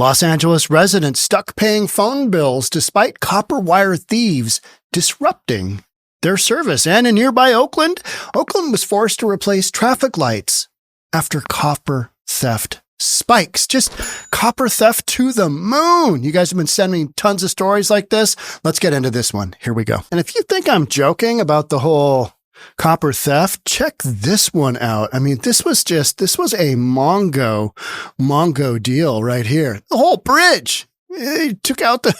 Los Angeles residents stuck paying phone bills despite copper wire thieves disrupting their service. And in nearby Oakland, Oakland was forced to replace traffic lights after copper theft spikes. Just copper theft to the moon. You guys have been sending me tons of stories like this. Let's get into this one. Here we go. And if you think I'm joking about the whole copper theft, check this one out. I mean, this was a Mongo deal right here. The whole bridge. He took out the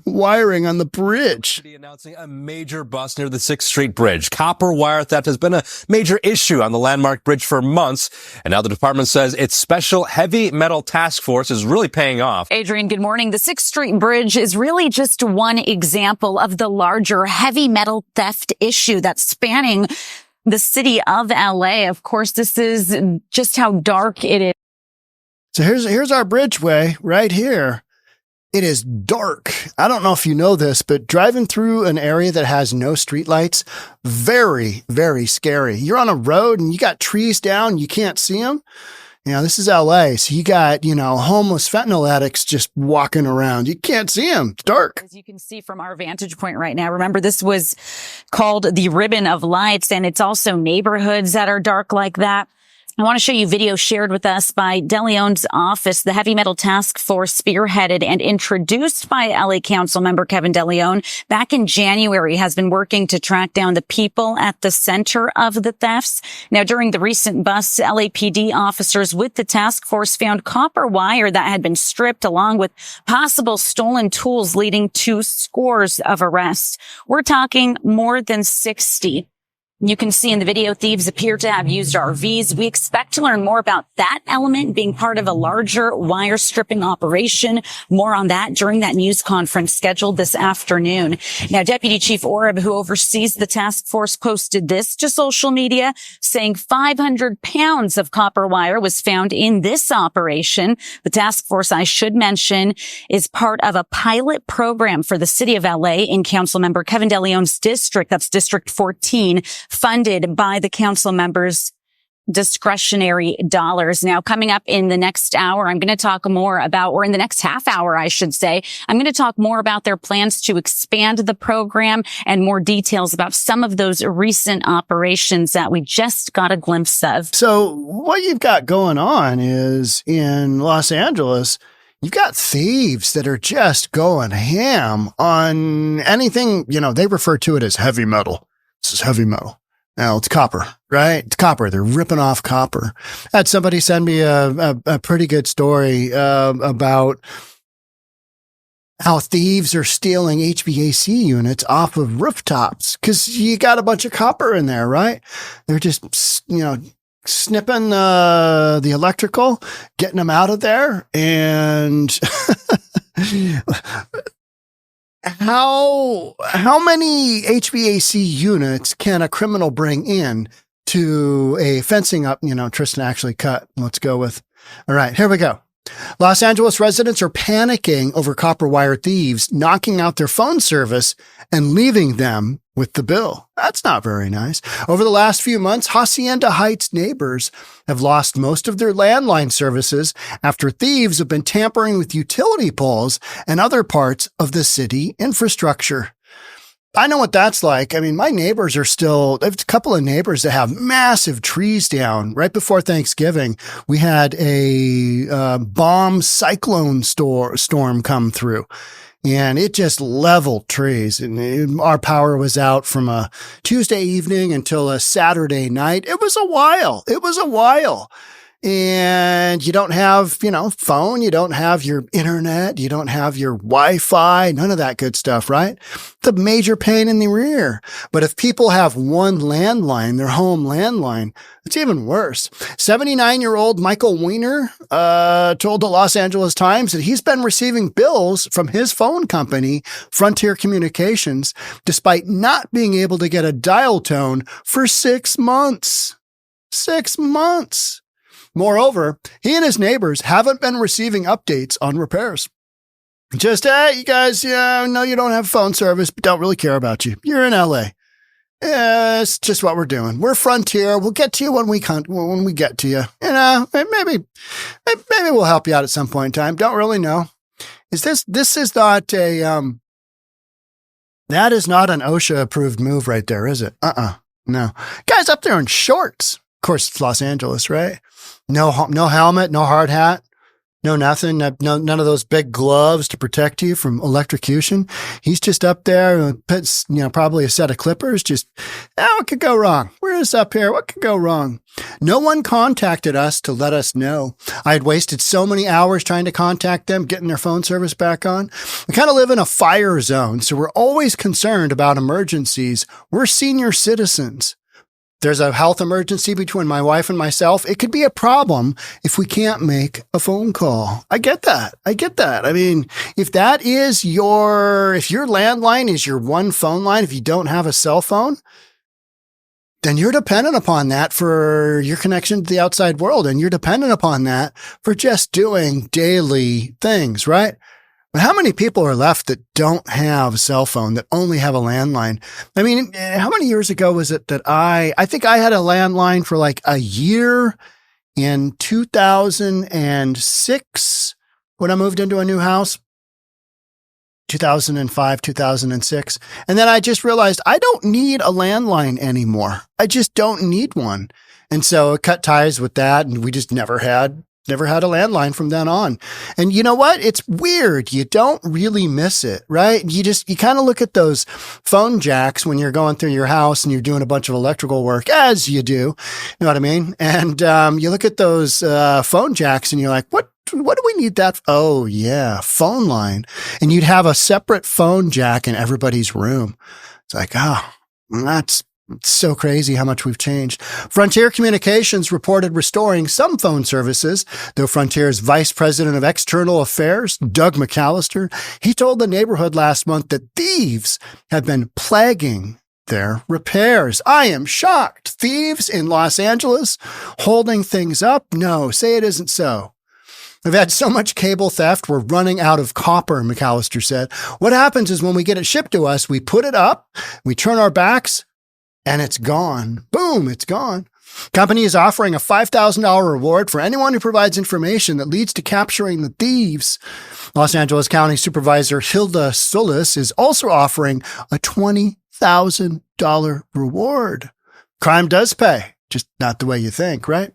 wiring on the bridge. Announcing a major bust near the 6th Street Bridge. Copper wire theft has been a major issue on the landmark bridge for months, and now the department says its special heavy metal task force is really paying off. Adrian, good morning. The 6th Street Bridge is really just one example of the larger heavy metal theft issue that's spanning the city of LA. Of course, this is just how dark it is. So here's our bridgeway right here. It is dark. I don't know if you know this, but driving through an area that has no streetlights, very, very scary. You're on a road and you got trees down, you can't see them. You know, this is LA. So you got, homeless fentanyl addicts just walking around. You can't see them. It's dark. As you can see from our vantage point right now, remember this was called the ribbon of lights, and it's also neighborhoods that are dark like that. I want to show you video shared with us by DeLeon's office. The Heavy Metal Task Force, spearheaded and introduced by LA Council member Kevin DeLeon back in January, has been working to track down the people at the center of the thefts. Now, during the recent busts, LAPD officers with the task force found copper wire that had been stripped, along with possible stolen tools, leading to scores of arrests. We're talking more than 60. You can see in the video, thieves appear to have used RVs. We expect to learn more about that element being part of a larger wire stripping operation. More on that during that news conference scheduled this afternoon. Now, Deputy Chief Oreb, who oversees the task force, posted this to social media saying 500 pounds of copper wire was found in this operation. The task force, I should mention, is part of a pilot program for the city of LA in council member Kevin DeLeon's district. That's District 14. Funded by the council members' discretionary dollars. Now, coming up in the next hour, I'm going to talk more about, or in the next half hour, I should say, I'm going to talk more about their plans to expand the program and more details about some of those recent operations that we just got a glimpse of. So what you've got going on is in Los Angeles, you've got thieves that are just going ham on anything, they refer to it as heavy metal. This is heavy metal. Now it's copper, right? It's copper. They're ripping off copper. I had somebody send me a pretty good story about how thieves are stealing HVAC units off of rooftops because you got a bunch of copper in there, right? They're just, snipping the electrical, getting them out of there, and How many HVAC units can a criminal bring in to a fencing up? Tristan actually cut. Let's go with. All right, here we go. Los Angeles residents are panicking over copper wire thieves knocking out their phone service and leaving them with the bill. That's not very nice. Over the last few months, Hacienda Heights neighbors have lost most of their landline services after thieves have been tampering with utility poles and other parts of the city infrastructure. I know what that's like. I mean, my neighbors are still, I have a couple of neighbors that have massive trees down. Right before Thanksgiving, we had a bomb cyclone storm come through. And it just leveled trees. And our power was out from a Tuesday evening until a Saturday night. It was a while. And you don't have, phone. You don't have your internet. You don't have your Wi-Fi. None of that good stuff, right? It's a major pain in the rear. But if people have one landline, their home landline, it's even worse. 79-year-old Michael Weiner told the Los Angeles Times that he's been receiving bills from his phone company, Frontier Communications, despite not being able to get a dial tone for 6 months. 6 months. Moreover, he and his neighbors haven't been receiving updates on repairs. Just, hey, you guys, no, you don't have phone service, but don't really care about you. You're in LA. It's just what we're doing. We're Frontier. We'll get to you when we get to you. You know, maybe we'll help you out at some point in time. Don't really know. This is not a, that is not an OSHA approved move right there, is it? No. Guys up there in shorts. Of course, it's Los Angeles, right? No helmet, no hard hat. No, nothing. None of those big gloves to protect you from electrocution. He's just up there, puts, probably a set of clippers. Just, what could go wrong? We're just up here. What could go wrong? No one contacted us to let us know. I had wasted so many hours trying to contact them, getting their phone service back on. We kind of live in a fire zone, so we're always concerned about emergencies. We're senior citizens. There's a health emergency between my wife and myself. It could be a problem if we can't make a phone call. I get that. I mean, if your landline is your one phone line, if you don't have a cell phone, then you're dependent upon that for your connection to the outside world. And you're dependent upon that for just doing daily things, right? But how many people are left that don't have a cell phone, that only have a landline? I mean, how many years ago was it that I think I had a landline for like a year in 2006 when I moved into a new house, 2005, 2006. And then I just realized I don't need a landline anymore. I just don't need one. And so I cut ties with that, and we just never had a landline from then on. And you know what? It's weird. You don't really miss it, right? You kind of look at those phone jacks when you're going through your house and you're doing a bunch of electrical work, as you do. You know what I mean? And you look at those phone jacks and you're like, what do we need that? Oh, yeah, phone line. And you'd have a separate phone jack in everybody's room. It's like, it's so crazy how much we've changed. Frontier Communications reported restoring some phone services, though Frontier's Vice President of External Affairs, Doug McAllister, he told the neighborhood last month that thieves have been plaguing their repairs. I am shocked. Thieves in Los Angeles holding things up? No, say it isn't so. We've had so much cable theft, we're running out of copper, McAllister said. What happens is when we get it shipped to us, we put it up, we turn our backs, and it's gone. Boom, it's gone. Company is offering a $5,000 reward for anyone who provides information that leads to capturing the thieves. Los Angeles County Supervisor Hilda Solis is also offering a $20,000 reward. Crime does pay, just not the way you think, right?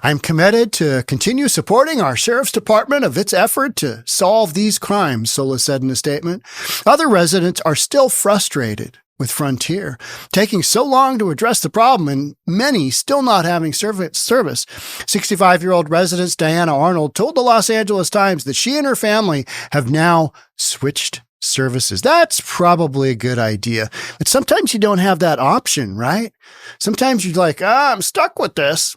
I'm committed to continue supporting our sheriff's department of its effort to solve these crimes, Solis said in a statement. Other residents are still frustrated with Frontier taking so long to address the problem and many still not having service. 65-year-old resident Diana Arnold told the Los Angeles Times that she and her family have now switched services. That's probably a good idea. But sometimes you don't have that option, right? Sometimes you're like, I'm stuck with this.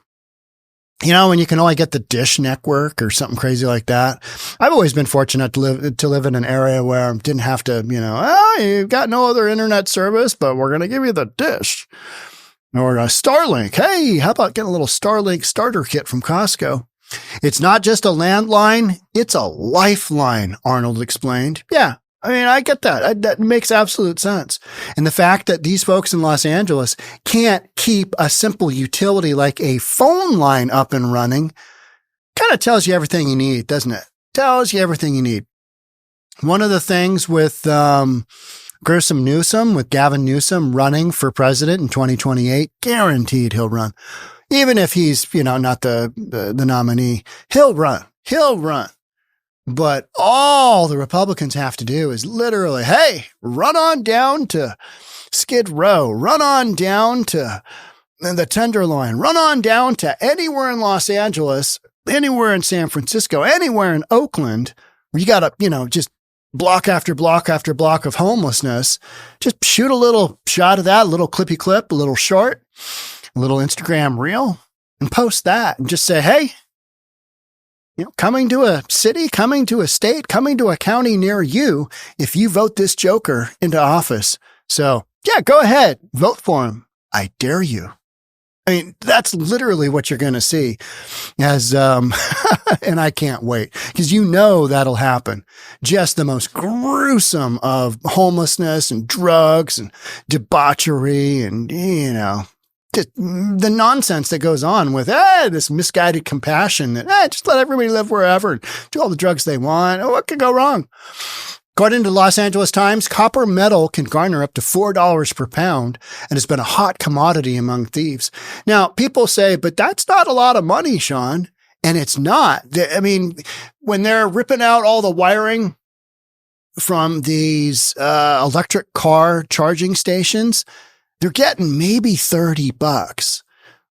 When you can only get the Dish network or something crazy like that. I've always been fortunate to live in an area where I didn't have to, you've got no other internet service, but we're going to give you the Dish or a Starlink. Hey, how about getting a little Starlink starter kit from Costco? It's not just a landline. It's a lifeline, Arnold explained. Yeah. I mean, I get that. That makes absolute sense. And the fact that these folks in Los Angeles can't keep a simple utility like a phone line up and running kind of tells you everything you need, doesn't it? Tells you everything you need. One of the things with Gavin Newsom running for president in 2028, guaranteed he'll run. Even if he's, not the nominee, he'll run. But all the Republicans have to do is literally, hey, run on down to Skid Row, run on down to the Tenderloin, run on down to anywhere in Los Angeles, anywhere in San Francisco, anywhere in Oakland, where you got to, just block after block after block of homelessness. Just shoot a little shot of that, a little clippy clip, a little short, a little Instagram reel, and post that and just say, hey, coming to a city, coming to a state, coming to a county near you, if you vote this joker into office. So, yeah, go ahead. Vote for him. I dare you. I mean, that's literally what you're going to see as, and I can't wait because that'll happen. Just the most gruesome of homelessness and drugs and debauchery and, just the nonsense that goes on with this misguided compassion that just let everybody live wherever and do all the drugs they want. What could go wrong? According to Los Angeles Times, copper metal can garner up to $4 per pound and has been a hot commodity among thieves. Now, people say, but that's not a lot of money, Sean. And it's not. I mean, when they're ripping out all the wiring from these electric car charging stations, they're getting maybe $30.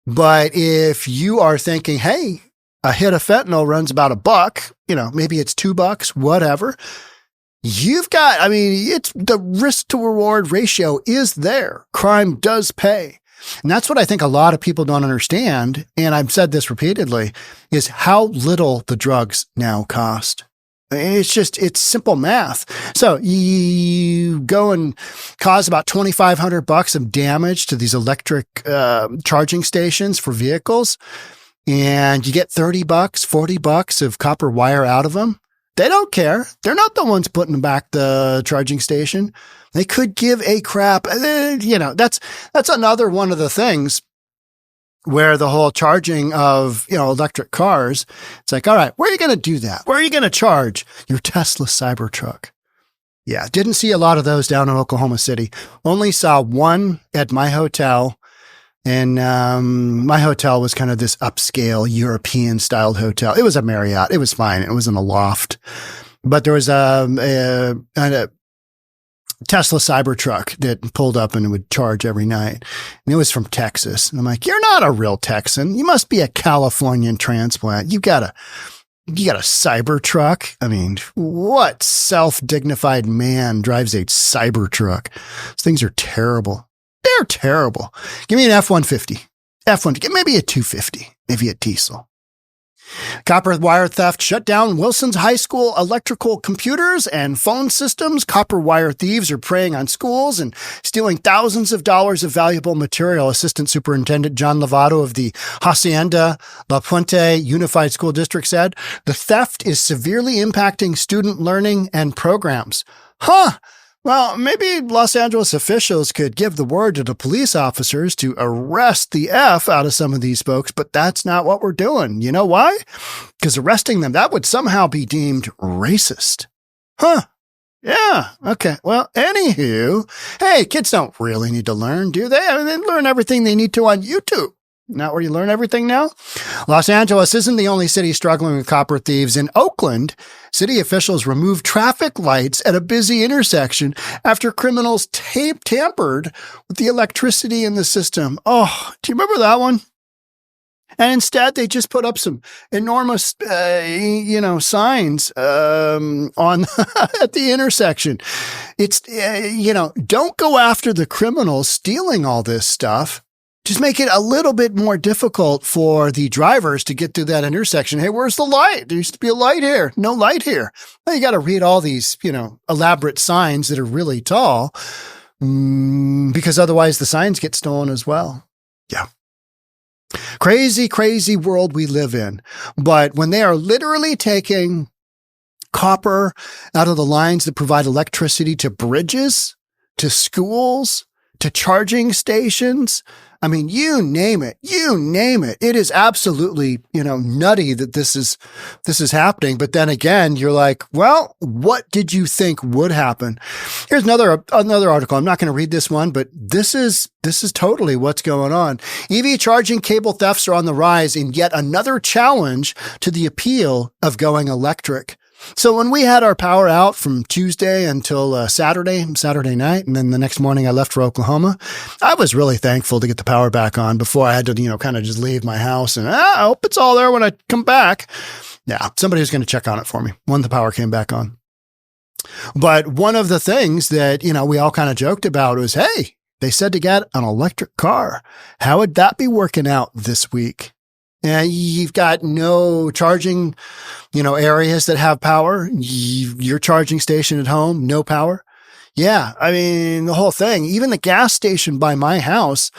But if you are thinking, hey, a hit of fentanyl runs about $1, maybe it's $2, whatever. It's the risk to reward ratio is there. Crime does pay. And that's what I think a lot of people don't understand. And I've said this repeatedly is how little the drugs now cost. It's simple math. So you go and cause about $2,500 of damage to these electric charging stations for vehicles. And you get $30, $40 of copper wire out of them. They don't care. They're not the ones putting back the charging station. They could give a crap. That's another one of the things where the whole charging of, electric cars, it's like, all right, where are you going to do that? Where are you going to charge your Tesla Cybertruck? Yeah. Didn't see a lot of those down in Oklahoma City. Only saw one at my hotel. And my hotel was kind of this upscale European styled hotel. It was a Marriott. It was fine. It was in a loft, but there was a Tesla Cybertruck that pulled up and would charge every night. And it was from Texas. And I'm like, you're not a real Texan. You must be a Californian transplant. You got a Cybertruck. I mean, what self-dignified man drives a Cybertruck? These things are terrible. They're terrible. Give me an F-150. Maybe a 250, maybe a diesel. Copper wire theft shut down Wilson's high school electrical computers and phone systems. Copper wire thieves are preying on schools and stealing thousands of dollars of valuable material. Assistant Superintendent John Lovato of the Hacienda La Puente Unified School District said, the theft is severely impacting student learning and programs. Well, maybe Los Angeles officials could give the word to the police officers to arrest the F out of some of these folks, but that's not what we're doing. You know why? Because arresting them, that would somehow be deemed racist. Yeah. Okay. Well, anywho, hey, kids don't really need to learn, do they? I mean, they learn everything they need to on YouTube. Not where you learn everything now. Los Angeles isn't the only city struggling with copper thieves. In Oakland, city officials removed traffic lights at a busy intersection after criminals tampered with the electricity in the system. Oh, do you remember that one? And instead, they just put up some enormous, signs on at the intersection. It's, don't go after the criminals stealing all this stuff. Just make it a little bit more difficult for the drivers to get through that intersection. Hey, where's the light? There used to be a light here. No light here. Well, you got to read all these, elaborate signs that are really tall because otherwise the signs get stolen as well. Yeah. Crazy, crazy world we live in. But when they are literally taking copper out of the lines that provide electricity to bridges, to schools, to charging stations, I mean, you name it. It is absolutely, nutty that this is happening. But then again, you're like, well, what did you think would happen? Here's another article. I'm not going to read this one, but this is totally what's going on. EV charging cable thefts are on the rise in yet another challenge to the appeal of going electric. So when we had our power out from Tuesday until Saturday night, and then the next morning I left for Oklahoma, I was really thankful to get the power back on before I had to, kind of just leave my house. And I hope it's all there when I come back. Yeah, somebody was going to check on it for me when the power came back on. But one of the things that, we all kind of joked about was, hey, they said to get an electric car. How would that be working out this week? And you've got no charging, areas that have power. Your charging station at home, no power. Yeah. I mean, the whole thing, even the gas station by my house,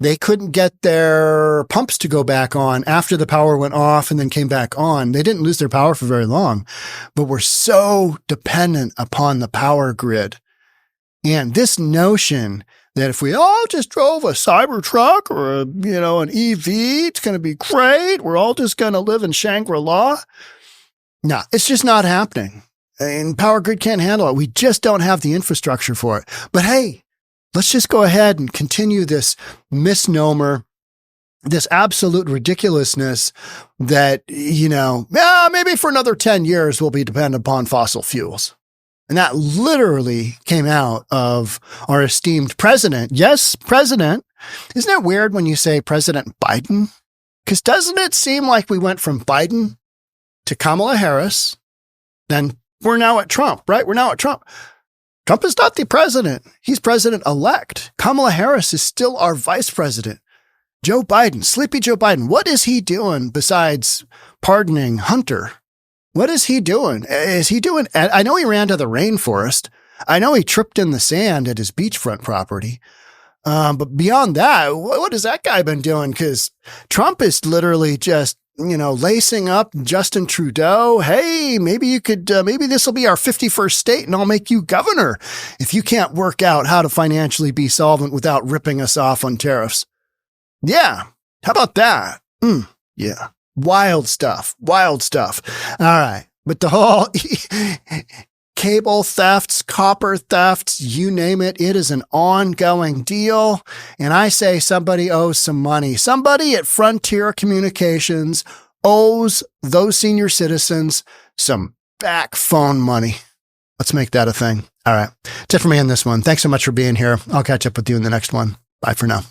They couldn't get their pumps to go back on after the power went off and then came back on. They didn't lose their power for very long, but we're so dependent upon the power grid. And this notion that if we all just drove a Cybertruck or an EV, it's going to be great. We're all just going to live in Shangri-La. No, it's just not happening. And power grid can't handle it. We just don't have the infrastructure for it. But hey, let's just go ahead and continue this misnomer, this absolute ridiculousness that, maybe for another 10 years we'll be dependent upon fossil fuels. And that literally came out of our esteemed president. Yes, president. Isn't it weird when you say President Biden? Because doesn't it seem like we went from Biden to Kamala Harris, then we're now at Trump, right? We're now at Trump. Trump is not the president. He's president-elect. Kamala Harris is still our vice president. Joe Biden, sleepy Joe Biden, what is he doing besides pardoning Hunter? What is he doing? I know he ran to the rainforest. I know he tripped in the sand at his beachfront property. But beyond that, what has that guy been doing? Because Trump is literally just, lacing up Justin Trudeau. Hey, maybe this will be our 51st state and I'll make you governor if you can't work out how to financially be solvent without ripping us off on tariffs. Yeah. How about that? Yeah. Wild stuff. All right. But the whole cable thefts, copper thefts, you name it, it is an ongoing deal. And I say somebody owes some money. Somebody at Frontier Communications owes those senior citizens some back phone money. Let's make that a thing. All right. That's it for me on this one. Thanks so much for being here. I'll catch up with you in the next one. Bye for now.